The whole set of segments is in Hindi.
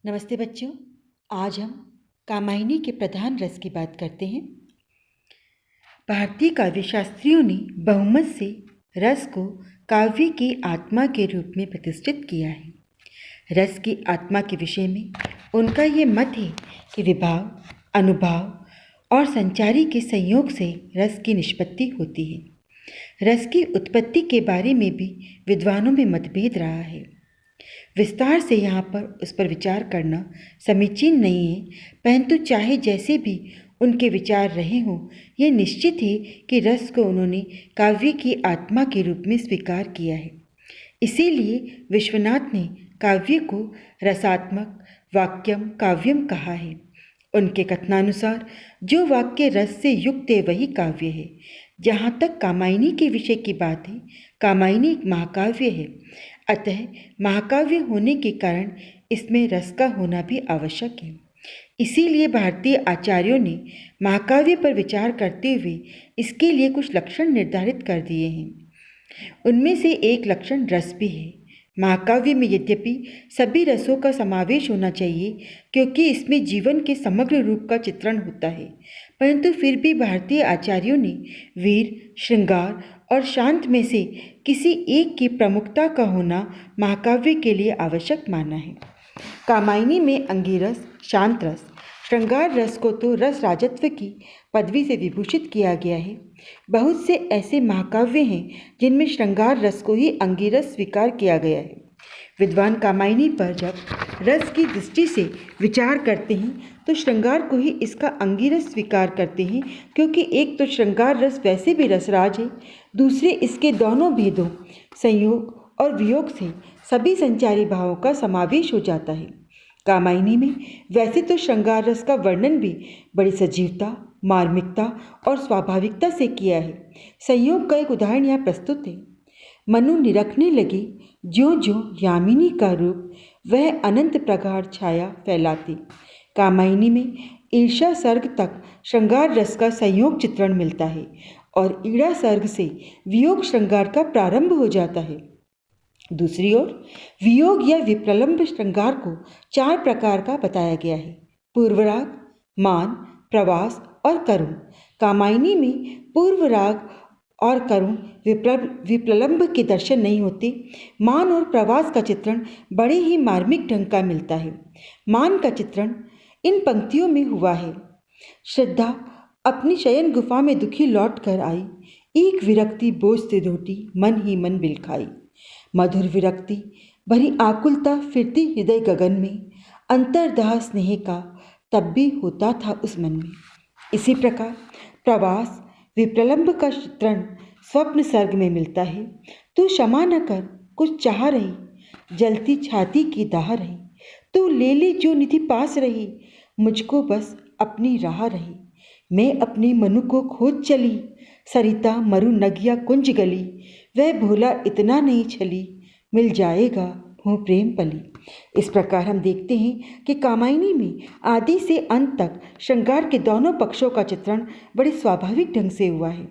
नमस्ते बच्चों। आज हम कामायनी के प्रधान रस की बात करते हैं। भारतीय काव्य शास्त्रियों ने बहुमत से रस को काव्य की आत्मा के रूप में प्रतिष्ठित किया है। रस की आत्मा के विषय में उनका ये मत है कि विभाव, अनुभाव और संचारी के संयोग से रस की निष्पत्ति होती है। रस की उत्पत्ति के बारे में भी विद्वानों में मतभेद रहा है। विस्तार से यहाँ पर उस पर विचार करना समीचीन नहीं है, परंतु चाहे जैसे भी उनके विचार रहे हों, यह निश्चित है कि रस को उन्होंने काव्य की आत्मा के रूप में स्वीकार किया है। इसीलिए विश्वनाथ ने काव्य को रसात्मक वाक्यम काव्यम कहा है। उनके कथनानुसार जो वाक्य रस से युक्त है वही काव्य है। जहाँ तक कामायनी के विषय की बात है, कामायनी एक महाकाव्य है। अतः महाकाव्य होने के कारण इसमें रस का होना भी आवश्यक है। इसीलिए भारतीय आचार्यों ने महाकाव्य पर विचार करते हुए इसके लिए कुछ लक्षण निर्धारित कर दिए हैं। उनमें से एक लक्षण रस भी है। महाकाव्य में यद्यपि सभी रसों का समावेश होना चाहिए, क्योंकि इसमें जीवन के समग्र रूप का चित्रण होता है, परंतु फिर भी भारतीय आचार्यों ने वीर, श्रृंगार और शांत में से किसी एक की प्रमुखता का होना महाकाव्य के लिए आवश्यक माना है। कामायनी में अंगिरस, शांत रस, श्रृंगार रस को तो रस राजत्व की पदवी से विभूषित किया गया है। बहुत से ऐसे महाकाव्य हैं जिनमें श्रृंगार रस को ही अंगिरस स्वीकार किया गया है। विद्वान कामायनी पर जब रस की दृष्टि से विचार करते हैं तो श्रृंगार को ही इसका अंगिरस स्वीकार करते हैं, क्योंकि एक तो श्रृंगार रस वैसे भी रसराज है, दूसरे इसके दोनों भेदों संयोग और वियोग से सभी संचारी भावों का समावेश हो जाता है। कामायनी में वैसे तो श्रृंगार रस का वर्णन भी बड़ी सजीवता, मार्मिकता और स्वाभाविकता से किया है। संयोग का एक उदाहरण यहाँ प्रस्तुत है। मनु निरखने लगे, ज्यों ज्यों यामिनी का रूप वह अनंत प्रगाढ़ छाया फैलाती। कामायनी में ईर्षा सर्ग तक श्रृंगार रस का संयोग चित्रण मिलता है और ईड़ा सर्ग से वियोग श्रृंगार का प्रारंभ हो जाता है। दूसरी ओर वियोग या विप्रलंब श्रृंगार को 4 प्रकार का बताया गया है: पूर्वराग, मान, प्रवास और करुण। कामायनी में पूर्वराग और करुण विप्रलंब के दर्शन नहीं होते। मान और प्रवास का चित्रण बड़े ही मार्मिक ढंग का मिलता है। मान का चित्रण इन पंक्तियों में हुआ है: श्रद्धा अपनी शयन गुफा में दुखी लौट कर आई, एक विरक्ति बोझ से धोटी मन ही मन बिलखाई। मधुर विरक्ति भरी आकुलता फिरती हृदय गगन में, अंतर्दाह स्नेह का तब भी होता था उस मन में। इसी प्रकार प्रवास विप्रलंब का चित्रण स्वप्न सर्ग में मिलता है। तू क्षमा न कर कुछ चाह रही, जलती छाती की दाह रही, तू ले ली जो निधि पास रही, मुझको बस अपनी राह रही। मैं अपनी मनु को खोज चली, सरिता मरु नगिया कुंज गली, वह भोला इतना नहीं छली, मिल जाएगा हो प्रेम पली। इस प्रकार हम देखते हैं कि कामायनी में आदि से अंत तक श्रृंगार के दोनों पक्षों का चित्रण बड़े स्वाभाविक ढंग से हुआ है।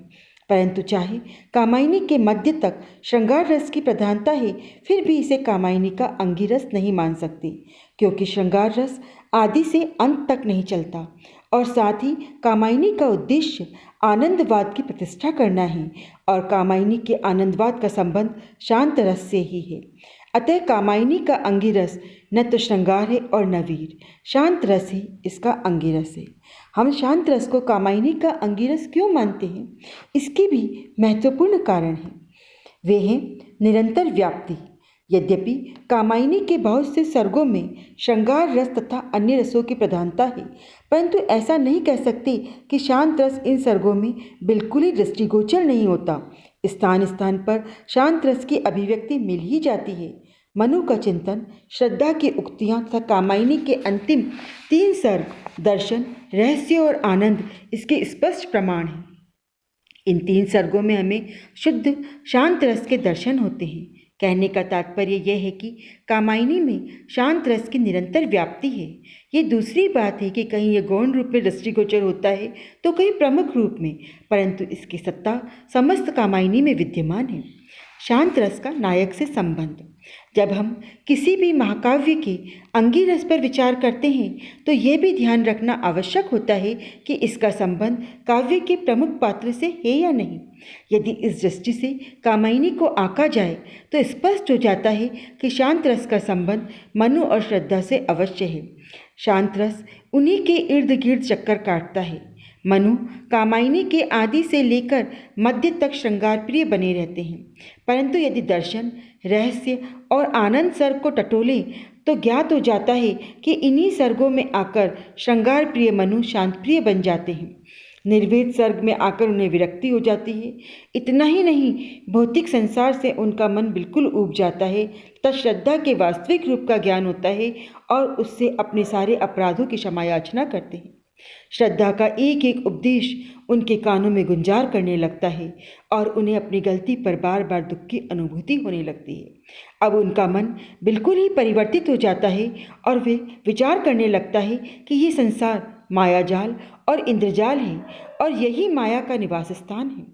परंतु चाहे कामायनी के मध्य तक श्रृंगार रस की प्रधानता है, फिर भी इसे कामायनी का अंगिरस नहीं मान सकते, क्योंकि श्रृंगार रस आदि से अंत तक नहीं चलता और साथ ही कामायनी का उद्देश्य आनंदवाद की प्रतिष्ठा करना है और कामायनी के आनंदवाद का संबंध शांत रस से ही है। अतः कामायनी का अंगिरस न तो श्रृंगार है और न वीर, शांत रस ही इसका अंगिरस है। हम शांत रस को कामायनी का अंगिरस क्यों मानते हैं, इसके भी महत्वपूर्ण कारण हैं। वे हैं निरंतर व्याप्ति। यद्यपि कामायनी के बहुत से सर्गों में श्रृंगार रस तथा अन्य रसों की प्रधानता है, परंतु ऐसा नहीं कह सकते कि शांत रस इन सर्गों में बिल्कुल ही दृष्टिगोचर नहीं होता। स्थान स्थान पर शांत रस की अभिव्यक्ति मिल ही जाती है। मनु का चिंतन, श्रद्धा की उक्तियाँ तथा कामायनी के अंतिम 3 सर्ग दर्शन, रहस्य और आनंद इसके स्पष्ट प्रमाण हैं। इन 3 सर्गों में हमें शुद्ध शांत रस के दर्शन होते हैं। कहने का तात्पर्य यह है कि कामायनी में शांत रस की निरंतर व्याप्ति है। ये दूसरी बात है कि कहीं यह गौण रूप में दृष्टिगोचर होता है तो कहीं प्रमुख रूप में, परंतु इसकी सत्ता समस्त कामायनी में विद्यमान है। शांत रस का नायक से संबंध। जब हम किसी भी महाकाव्य के अंगी रस पर विचार करते हैं तो ये भी ध्यान रखना आवश्यक होता है कि इसका संबंध काव्य के प्रमुख पात्र से है या नहीं। यदि इस दृष्टि से कामायनी को आंका जाए तो स्पष्ट हो जाता है कि शांत रस का संबंध मनु और श्रद्धा से अवश्य है। शांत रस उन्हीं के इर्द गिर्द चक्कर काटता है। मनु कामायनी के आदि से लेकर मध्य तक श्रृंगार प्रिय बने रहते हैं, परंतु यदि दर्शन, रहस्य और आनंद सर्ग को टटोले तो ज्ञात हो जाता है कि इन्हीं सर्गों में आकर श्रृंगार प्रिय मनु शांत प्रिय बन जाते हैं। निर्वेद सर्ग में आकर उन्हें विरक्ति हो जाती है। इतना ही नहीं, भौतिक संसार से उनका मन बिल्कुल ऊब जाता है तथा श्रद्धा के वास्तविक रूप का ज्ञान होता है और उससे अपने सारे अपराधों की क्षमा याचना करते हैं। श्रद्धा का एक एक उपदेश उनके कानों में गुंजार करने लगता है और उन्हें अपनी गलती पर बार बार दुख की अनुभूति होने लगती है। अब उनका मन बिल्कुल ही परिवर्तित हो जाता है और वे विचार करने लगता है कि ये संसार मायाजाल और इंद्रजाल है और यही माया का निवास स्थान है।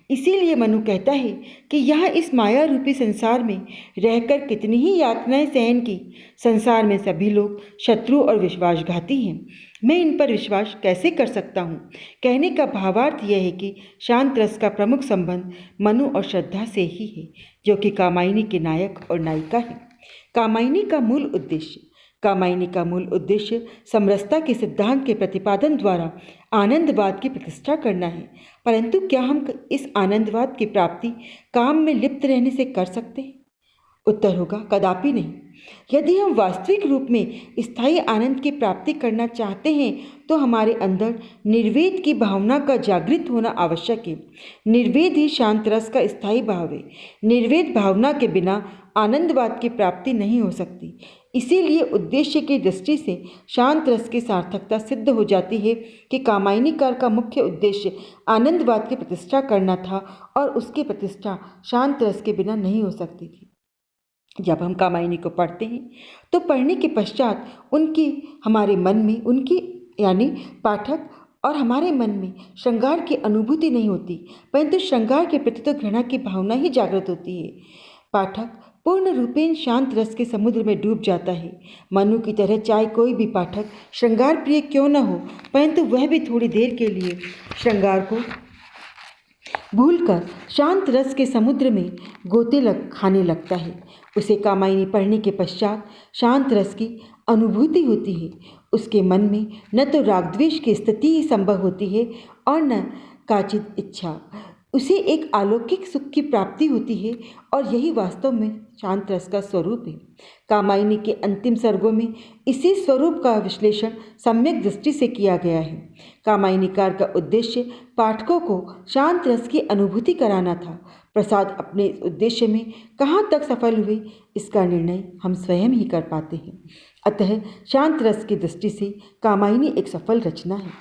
इसीलिए मनु कहता है कि यहाँ इस माया रूपी संसार में रहकर कितनी ही यातनाएं सहन की। संसार में सभी लोग शत्रु और विश्वासघाती हैं। मैं इन पर विश्वास कैसे कर सकता हूँ। कहने का भावार्थ यह है कि शांत रस का प्रमुख संबंध मनु और श्रद्धा से ही है, जो कि कामायनी के नायक और नायिका है। कामायनी का मूल उद्देश्य समरसता के सिद्धांत के प्रतिपादन द्वारा आनंदवाद की प्रतिष्ठा करना है। परंतु क्या हम इस आनंदवाद की प्राप्ति काम में लिप्त रहने से कर सकते हैं? उत्तर होगा, कदापि नहीं। यदि हम वास्तविक रूप में स्थायी आनंद की प्राप्ति करना चाहते हैं तो हमारे अंदर निर्वेद की भावना का जागृत होना आवश्यक है। निर्वेद ही शांत रस का स्थायी भाव है। निर्वेद भावना के बिना आनंदवाद की प्राप्ति नहीं हो सकती। इसीलिए उद्देश्य की दृष्टि से शांत रस की सार्थकता सिद्ध हो जाती है कि कामायनीकार का मुख्य उद्देश्य आनंदवाद की प्रतिष्ठा करना था और उसकी प्रतिष्ठा शांत रस के बिना नहीं हो सकती थी। जब हम कामायनी को पढ़ते हैं तो पढ़ने के पश्चात हमारे मन में यानी पाठक और हमारे मन में श्रृंगार की अनुभूति नहीं होती, परंतु श्रृंगार के प्रति तो घृणा की भावना ही जागृत होती है। पाठक पूर्ण रूपेण शांत रस के समुद्र में डूब जाता है। मनु की तरह चाहे कोई भी पाठक श्रृंगार प्रिय क्यों न हो, परंतु वह भी थोड़ी देर के लिए श्रृंगार को भूलकर शांत रस के समुद्र में गोते खाने लगता है। उसे कामायनी पढ़ने के पश्चात शांत रस की अनुभूति होती है। उसके मन में न तो राग द्वेष की स्थिति ही संभव होती है और न काचित इच्छा। उसे एक अलौकिक सुख की प्राप्ति होती है और यही वास्तव में शांत रस का स्वरूप है। कामायनी के अंतिम सर्गों में इसी स्वरूप का विश्लेषण सम्यक दृष्टि से किया गया है। कामायनीकार का उद्देश्य पाठकों को शांत रस की अनुभूति कराना था। प्रसाद अपने उद्देश्य में कहाँ तक सफल हुए, इसका निर्णय हम स्वयं ही कर पाते हैं। अतः शांत रस की दृष्टि से कामायनी एक सफल रचना है।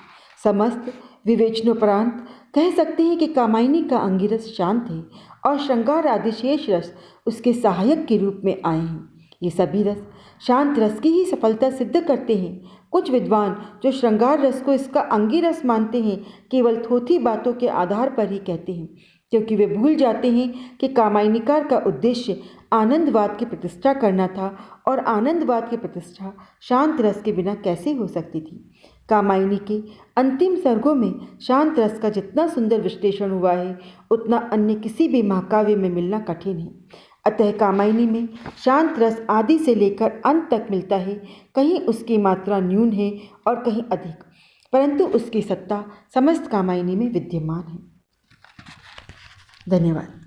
समस्त विवेचनोपरांत कह सकते हैं कि कामायनी का अंगिरस शांत है और श्रृंगार आदि शेष रस उसके सहायक के रूप में आए हैं। ये सभी रस शांत रस की ही सफलता सिद्ध करते हैं। कुछ विद्वान जो श्रृंगार रस को इसका अंगी रस मानते हैं, केवल थोथी बातों के आधार पर ही कहते हैं, क्योंकि वे भूल जाते हैं कि कामायनीकार का उद्देश्य आनंदवाद की प्रतिष्ठा करना था और आनंदवाद की प्रतिष्ठा शांत रस के बिना कैसे हो सकती थी। कामायनी के अंतिम सर्गों में शांत रस का जितना सुंदर विश्लेषण हुआ है, उतना अन्य किसी भी महाकाव्य में मिलना कठिन है। अतः कामायनी में शांत रस आदि से लेकर अंत तक मिलता है। कहीं उसकी मात्रा न्यून है और कहीं अधिक, परंतु उसकी सत्ता समस्त कामायनी में विद्यमान है। धन्यवाद।